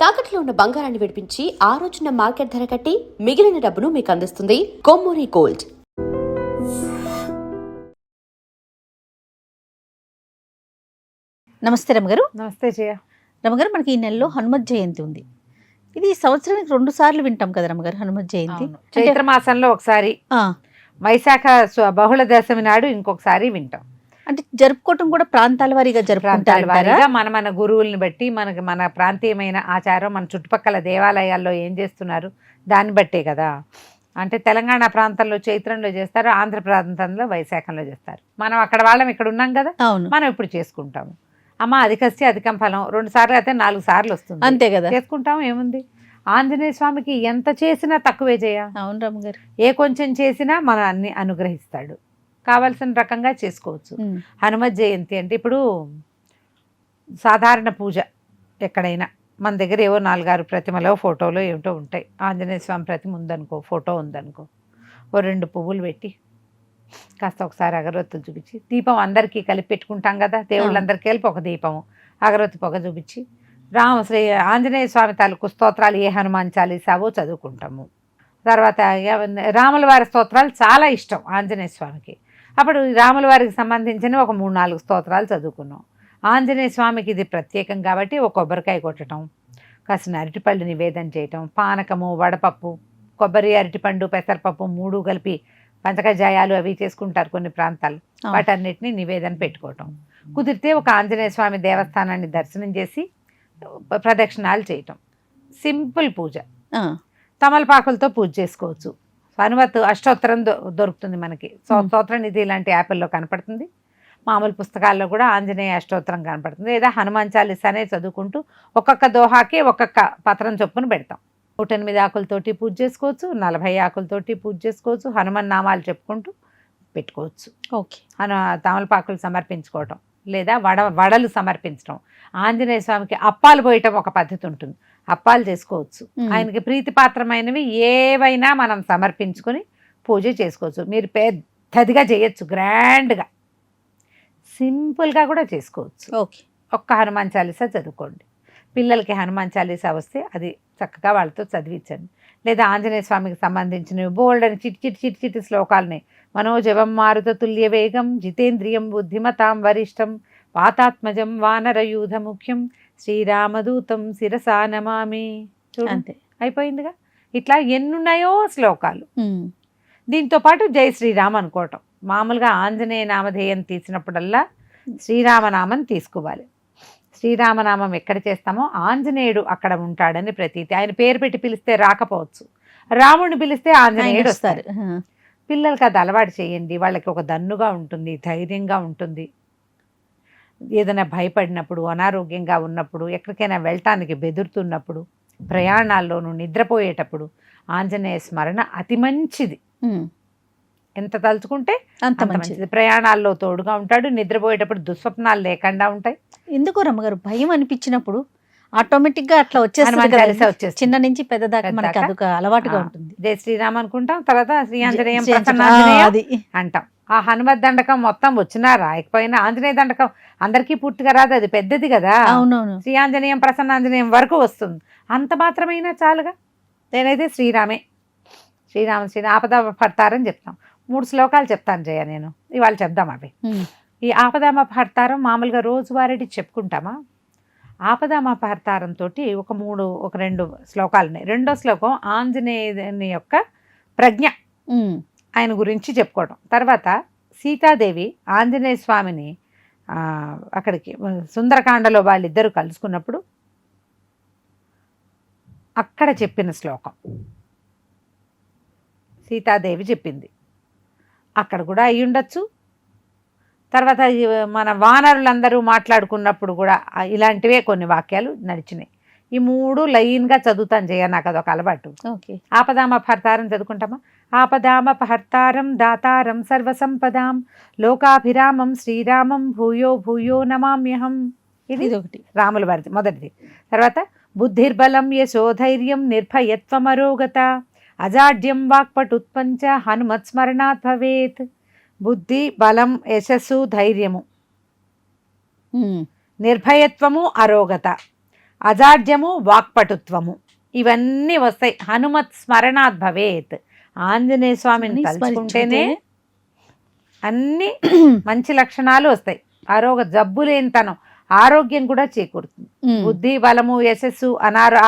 తాకట్లో ఉన్న బంగారాన్ని విడిపించి ఆ రోజున మార్కెట్ ధర కట్టి మిగిలిన డబ్బును మీకు అందిస్తుంది కొమ్మూరి గోల్డ్. నమస్తే రమగారు. నమస్తే జయ. రమగారు, మనకి ఈ నెలలో హనుమత్ జయంతి ఉంది. ఇది సంవత్సరానికి 2 సార్లు వింటాం కదా రమగారు, హనుమత్ జయంతి. చైత్ర మాసంలో ఒకసారి, వైశాఖ బహుళ దశమి నాడు ఇంకొకసారి వింటాం. అంటే జరుపుకోవటం కూడా ప్రాంతాల వారీగా జరుపుకుంటారు. మన గురువుల్ని బట్టి మన ప్రాంతీయమైన ఆచారం, మన చుట్టుపక్కల దేవాలయాల్లో ఏం చేస్తున్నారు దాన్ని బట్టే కదా. అంటే తెలంగాణ ప్రాంతంలో చైత్రంలో చేస్తారు, ఆంధ్ర ప్రాంతంలో వైశాఖంలో చేస్తారు. మనం అక్కడ వాళ్ళం ఇక్కడ ఉన్నాం కదా, మనం ఇప్పుడు చేసుకుంటాము. అమ్మ అధికస్య అధికం ఫలం, 2 సార్లు అయితే 4 సార్లు వస్తుంది, అంతే కదా, చేసుకుంటాం. ఏముంది, ఆంజనేయ స్వామికి ఎంత చేసినా తక్కువే చేయ. అవును రమగారు, ఏ కొంచెం చేసినా మన అన్ని అనుగ్రహిస్తాడు. కావలసిన రకంగా చేసుకోవచ్చు. హనుమత్ జయంతి అంటే ఇప్పుడు సాధారణ పూజ ఎక్కడైనా మన దగ్గర ఏవో 4-6 ప్రతిమలో ఫోటోలో ఏమిటో ఉంటాయి. ఆంజనేయ స్వామి ప్రతిమ ఉందనుకో, ఫోటో ఉందనుకో, ఓ 2 పువ్వులు పెట్టి కాస్త ఒకసారి అగరొత్తులు చూపించి, దీపం అందరికీ కలిపి పెట్టుకుంటాం కదా, దేవుళ్ళందరికీ కలిపి ఒక దీపము, అగరొత్తి పొగ చూపించి, శ్రీ ఆంజనేయ స్వామి తాలూకు స్తోత్రాలు ఏ హనుమాన్ చాలీసావో చదువుకుంటాము. తర్వాత రాముల వారి స్తోత్రాలు చాలా ఇష్టం ఆంజనేయ స్వామికి. అప్పుడు రాముల వారికి సంబంధించిన ఒక 3-4 స్తోత్రాలు చదువుకున్నాం. ఆంజనేయ స్వామికి ఇది ప్రత్యేకం కాబట్టి ఒక కొబ్బరికాయ కొట్టడం, కాసిన అరటిపళ్ళు నివేదన చేయటం, పానకము, వడపప్పు, కొబ్బరి, అరటిపండు, పెసరపప్పు 3 కలిపి పంచకజాయాలు అవి చేసుకుంటారు కొన్ని ప్రాంతాలు. వాటన్నిటిని నివేదన పెట్టుకోవటం. కుదిరితే ఒక ఆంజనేయ స్వామి దేవస్థానాన్ని దర్శనం చేసి ప్రదక్షిణాలు చేయటం. సింపుల్ పూజ. తమలపాకులతో పూజ చేసుకోవచ్చు. హనుమత్ అష్టోత్తరం దొరుకుతుంది మనకి, స్తోత్ర నిధి ఇలాంటి యాప్ల్లో కనపడుతుంది. మామూలు పుస్తకాల్లో కూడా ఆంజనేయ అష్టోత్తరం కనపడుతుంది. లేదా హనుమాన్ చాలీసానే చదువుకుంటూ ఒక్కొక్క దోహాకి ఒక్కొక్క పత్రం చొప్పున పెడతాం. 108 ఆకులతోటి పూజ చేసుకోవచ్చు, 40 ఆకులతోటి పూజ చేసుకోవచ్చు. హనుమాన్ నామాలు చెప్పుకుంటూ పెట్టుకోవచ్చు. ఓకే. తమలపాకులు సమర్పించుకోవటం, లేదా వడలు సమర్పించడం. ఆంజనేయ స్వామికి అప్పాలు పోయటం ఒక పద్ధతి ఉంటుంది, అప్పాలు చేసుకోవచ్చు. ఆయనకి ప్రీతిపాత్రమైనవి ఏవైనా మనం సమర్పించుకొని పూజ చేసుకోవచ్చు. మీరు పెద్దదిగా చేయొచ్చు, గ్రాండ్గా, సింపుల్గా కూడా చేసుకోవచ్చు. ఓకే. ఒక్క హనుమాన్ చాలీసా చదువుకోండి. పిల్లలకి హనుమాన్ చాలీసా వస్తే అది చక్కగా వాళ్ళతో చదివించండి. లేదా ఆంజనేయ స్వామికి సంబంధించినవి బోల్డ్ అని చిట్టి శ్లోకాలని, మనోజవం మారుత తుల్య వేగం, జితేంద్రియం బుద్ధిమతాం వరిష్టం, వాతాత్మజం వానరయూధ ముఖ్యం, శ్రీరామదూతం శిరసా నమామి. అంతే, అయిపోయిందిగా. ఇట్లా ఎన్నున్నాయో శ్లోకాలు. దీంతో పాటు జై శ్రీరామ్ అనుకోవటం. మామూలుగా ఆంజనేయ నామధేయం తీసినప్పుడల్లా శ్రీరామనామం తీసుకోవాలి. శ్రీరామనామం ఎక్కడ చేస్తామో ఆంజనేయుడు అక్కడ ఉంటాడని ప్రతీతి. ఆయన పేరు పెట్టి పిలిస్తే రాకపోవచ్చు, రాముడిని పిలిస్తే ఆంజనేయుడు వస్తారు. పిల్లలకి అది అలవాటు చేయండి. వాళ్ళకి ఒక దన్నుగా ఉంటుంది, ధైర్యంగా ఉంటుంది. ఏదైనా భయపడినప్పుడు, అనారోగ్యంగా ఉన్నప్పుడు, ఎక్కడికైనా వెళ్ళటానికి బెదురుతున్నప్పుడు, ప్రయాణాల్లోనూ నిద్రపోయేటప్పుడు ఆంజనేయ స్మరణ అతి మంచిది. ఎంత తలుచుకుంటే అంత మంచిది. ప్రయాణాల్లో తోడుగా ఉంటాడు, నిద్రపోయేటప్పుడు దుస్వప్నాలు లేకుండా ఉంటాయి. ఎందుకో రమ్మగారు, భయం అనిపించినప్పుడు ఆటోమేటిక్ గా అట్లా వచ్చేస్తుంది, చిన్న నుంచి పెద్ద దాకా మనకి అదొక అలవాటుగా ఉంటుంది. జై శ్రీరామ్ అనుకుంటాం, తర్వాత శ్రీ ఆంజనేయం ప్రసన్నాంజనేయం అంటాం. ఆ హనుమత్ దండకం మొత్తం వచ్చినా రాయకపోయినా ఆంజనేయ దండకం అందరికీ పూర్తిగా రాదు, అది పెద్దది కదా. అవునవును. శ్రీ ఆంజనేయం ప్రసన్నాంజనేయం వరకు వస్తుంది, అంత మాత్రమైనా చాలుగా. నేనైతే శ్రీరామే, శ్రీ ఆపద భర్తారని చెప్తాం. 3 శ్లోకాలు చెప్తాను జయ, నేను ఇవాళ చెప్దాం అవి. ఈ ఆపదామపహర్తారం మామూలుగా రోజువారీ చెప్పుకుంటామా. ఆపదామపహర్తారంతో ఒక 2 శ్లోకాలు ఉన్నాయి. 2వ శ్లోకం ఆంజనేయుని యొక్క ప్రజ్ఞ, ఆయన గురించి చెప్పుకోవడం. తర్వాత సీతాదేవి ఆంజనేయ స్వామిని అక్కడికి సుందరకాండలో వాళ్ళిద్దరూ కలుసుకున్నప్పుడు అక్కడ చెప్పిన శ్లోకం సీతాదేవి చెప్పింది, అక్కడ కూడా అయి ఉండొచ్చు. తర్వాత మన వానరులందరూ మాట్లాడుకున్నప్పుడు కూడా ఇలాంటివే కొన్ని వాక్యాలు నడిచినాయి. ఈ 3 లైన్గా చదువుతాను జయ, నాకు అదొక అలవాటు. ఓకే. ఆపదామపహర్తారం చదువుకుంటామా. ఆపదామపహర్తారం దాతారం సర్వసంపదాం లోకాభిరామం శ్రీరామం భూయో భూయో నమామ్యహం. ఇది ఒకటి, రాముల వారిది మొదటిది. తర్వాత బుద్ధిర్బలం యశోధైర్యం నిర్భయత్వమరోగత అజాడ్యం వాక్పటుత్పంచ హనుమత్ స్మరణాత్ భవేత్. బుద్ధి, బలం, యశస్సు, ధైర్యము, నిర్భయత్వము, అరోగత. అజాడ్యము, వాక్పటుత్వము ఇవన్నీ వస్తాయి. హనుమత్ స్మరణాత్ భవేత్. ఆంజనేయ స్వామిని తలుచుకుంటేనే అన్ని మంచి లక్షణాలు వస్తాయి. జబ్బు లేనితనం, ఆరోగ్యం కూడా చేకూరుతుంది. బుద్ధి, బలము, యశస్సు,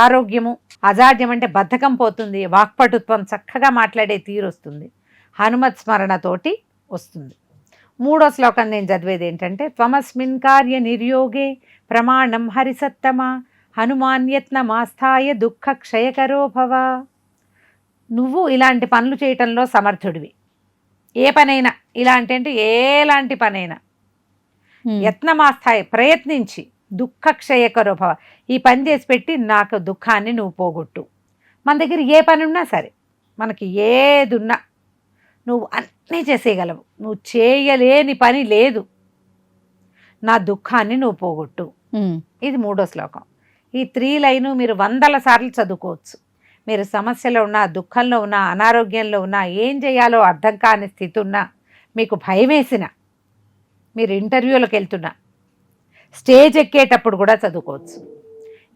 ఆరోగ్యము. అజాడ్యం అంటే బద్ధకం పోతుంది. వాక్పటుత్వం, చక్కగా మాట్లాడే తీరు వస్తుంది. హనుమత్ స్మరణతోటి వస్తుంది. 3వ శ్లోకం నేను చదివేది ఏంటంటే, త్వమస్మిన్ కార్య నిర్యోగే ప్రమాణం హరిసత్తమ హనుమాన్యత్నమాస్థాయ దుఃఖ క్షయకరో భవ. నువ్వు ఇలాంటి పనులు చేయటంలో సమర్థుడివి. ఏ పనైనా ఇలాంటి అంటే ఎలాంటి పనైనా యత్నమాస్థాయి ప్రయత్నించి దుఃఖ క్షయకరో భవ, ఈ పని చేసి పెట్టి నాకు దుఃఖాన్ని నువ్వు పోగొట్టు. మన దగ్గర ఏ పని ఉన్నా సరే, మనకి ఏదున్నా నువ్వు అన్నీ చేసేయగలవు. నువ్వు చేయలేని పని లేదు. నా దుఃఖాన్ని నువ్వు పోగొట్టు. ఇది 3వ శ్లోకం. ఈ 3 లైను మీరు 100 సార్లు చదువుకోవచ్చు. మీరు సమస్యలో ఉన్నా, దుఃఖంలో ఉన్నా, అనారోగ్యంలో ఉన్నా, ఏం చేయాలో అర్థం కాని స్థితి ఉన్నా, మీకు భయం వేసినా, మీరు ఇంటర్వ్యూలకు వెళ్తున్నా, స్టేజ్ ఎక్కేటప్పుడు కూడా చదువుకోవచ్చు.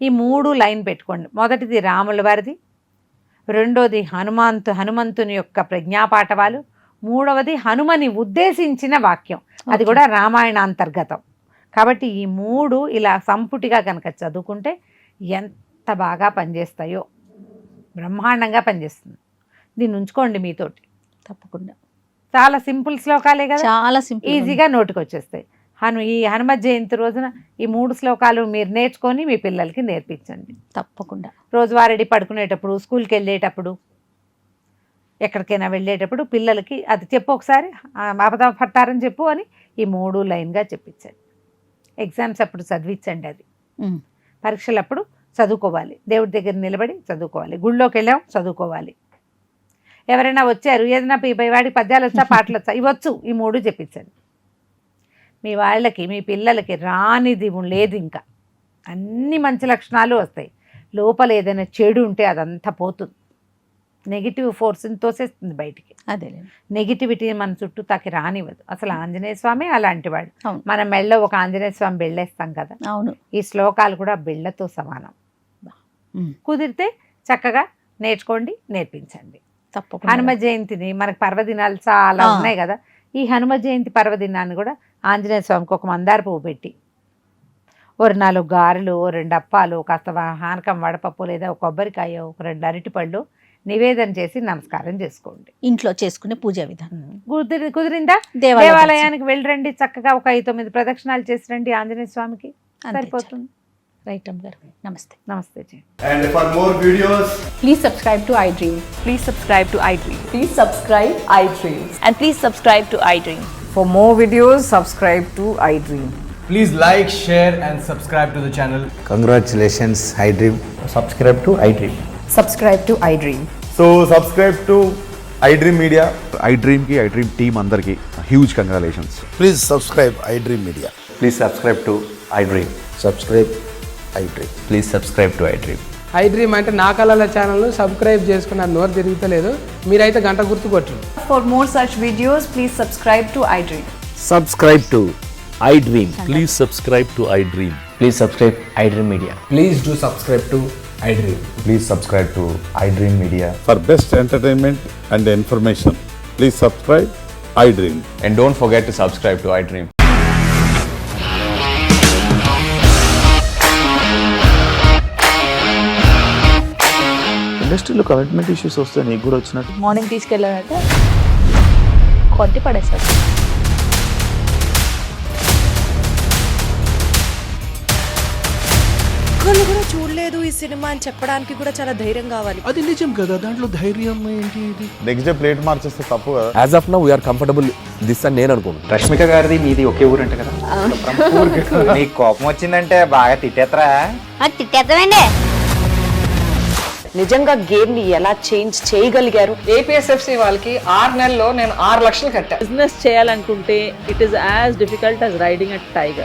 ఈ 3 లైన్ పెట్టుకోండి. మొదటిది రాముల వారిది, 2వది హనుమంతుని యొక్క ప్రజ్ఞాపాఠవాలు, 3వది హనుమని ఉద్దేశించిన వాక్యం, అది కూడా రామాయణాంతర్గతం. కాబట్టి ఈ 3 ఇలా సంపుటిగా కనుక చదువుకుంటే ఎంత బాగా పనిచేస్తాయో, బ్రహ్మాండంగా పనిచేస్తుంది. దీన్ని ఉంచుకోండి మీతోటి తప్పకుండా. చాలా సింపుల్ శ్లోకాలే కదా, చాలా సింపుల్, ఈజీగా నోటికి వచ్చేస్తాయి. ఈ హనుమత్ జయంతి రోజున ఈ 3 శ్లోకాలు మీరు నేర్చుకొని మీ పిల్లలకి నేర్పించండి తప్పకుండా. రోజువారీ పడుకునేటప్పుడు, స్కూల్కి వెళ్ళేటప్పుడు, ఎక్కడికైనా వెళ్ళేటప్పుడు పిల్లలకి అది చెప్పు, ఒకసారి ఆపద పట్టారని చెప్పు అని ఈ 3 లైన్గా చెప్పించండి. ఎగ్జామ్స్ అప్పుడు చదివించండి. అది పరీక్షలప్పుడు చదువుకోవాలి. దేవుడి దగ్గర నిలబడి చదువుకోవాలి. గుళ్ళోకి వెళ్ళాం చదువుకోవాలి. ఎవరైనా వచ్చారు, ఏదైనా వాడికి పద్యాలు వచ్చా, పాటలు వచ్చా, ఇవ్వచ్చు. ఈ 3 చెప్పించండి. మీ వాళ్ళకి, మీ పిల్లలకి రానిది లేదు. ఇంకా అన్ని మంచి లక్షణాలు వస్తాయి. లోపల ఏదైనా చెడు ఉంటే అదంతా పోతుంది. నెగిటివ్ ఫోర్స్ని తోసేస్తుంది బయటికి. అదే నెగిటివిటీ మన చుట్టూ తాకి రానివ్వదు. అసలు ఆంజనేయ స్వామి అలాంటి వాడు. మన మెళ్ళో ఒక ఆంజనేయ స్వామి బెళ్ళేస్తాం కదా. అవును. ఈ శ్లోకాలు కూడా బెళ్ళతో సమానం. కుదిరితే చక్కగా నేర్చుకోండి, నేర్పించండి తప్పకుండా. హనుమ జయంతిని మనకు పర్వదినాలు చాలా ఉన్నాయి కదా. ఈ హనుమ జయంతి పర్వదినాన్ని కూడా ఆంజనేయ స్వామికి ఒక మందార పువ్వు పెట్టి, 4 గారెలు, 2 అప్పాలు, కాస్త హానకం వడపప్పు, లేదా ఒక కొబ్బరికాయ, 2 అరటిపళ్ళు నివేదన చేసి నమస్కారం చేసుకోండి. ఇంట్లో చేసుకునే పూజా విధానం కుదిరిందా? దేవాలయానికి వెళ్ళరండి, చక్కగా ఒక 5-9 ప్రదక్షిణాలు చేసి రండి ఆంజనేయ స్వామికి, సరిపోతుంది. రైట్ అమ్మ గారు, నమస్తే. నమస్తే G. And for more videos, please subscribe to iDream. Please subscribe to iDream. Please subscribe iDream. And please subscribe to iDream. For more videos, subscribe to iDream. please like, share and subscribe to the channel. Congratulations, iDream. Subscribe to iDream. Subscribe to iDream. So subscribe to iDream Media. iDream ki iDream team andarki huge congratulations. Please subscribe iDream Media. Please subscribe to iDream. Subscribe iDream. Please subscribe to iDream. iDream అంటే నా కళల ఛానల్ను subscribe చేసుకున్న నోరు తిరుగుతలేదు. మీరైతే గంట గుర్తు కొట్టండి. For more such videos, please subscribe to iDream. Subscribe to iDream. Please subscribe to iDream. Please subscribe iDream Media. Please do subscribe to iDream. Please subscribe to iDream Media. For best entertainment and information, please subscribe iDream. And don't forget to subscribe to iDream. ఇండస్ట్రీలో commitment issues వస్తే నీకు కూడా వచ్చినట్టు morning తీసుకెళ్ళాలంటే కొట్టి పడేసాడు. ఒక్కళ్ళు కూడా చూడలేదు ఈ సినిమా అని చెప్పడానికి కూడా చాలా ధైర్యం కావాలి. అది నిజం కదా, దాంట్లో ధైర్యం ఏంటి? ఇది నెక్స్ట్ డే ప్లేట్ మార్చేస్తే తప్పు కదా. As of now we are comfortable this అని నేను అనుకుంటున్నాను. రష్మిక గారిది మీది ఒకే ఊరు అంట కదా. నీకు కోపం వచ్చిందంటే బాగా తిట్టేత్తరా? తిట్టేద్దామండి. నిజంగా గేమ్ ని ఎలా చేంజ్ చేయగలిగారు? ఏపీఎస్ఎఫ్సి వాళ్ళకి 6 నెలల్లో నేను 6 లక్షలు కట్టా. బిజినెస్ చేయాలనుకుంటే it is as difficult as riding a tiger.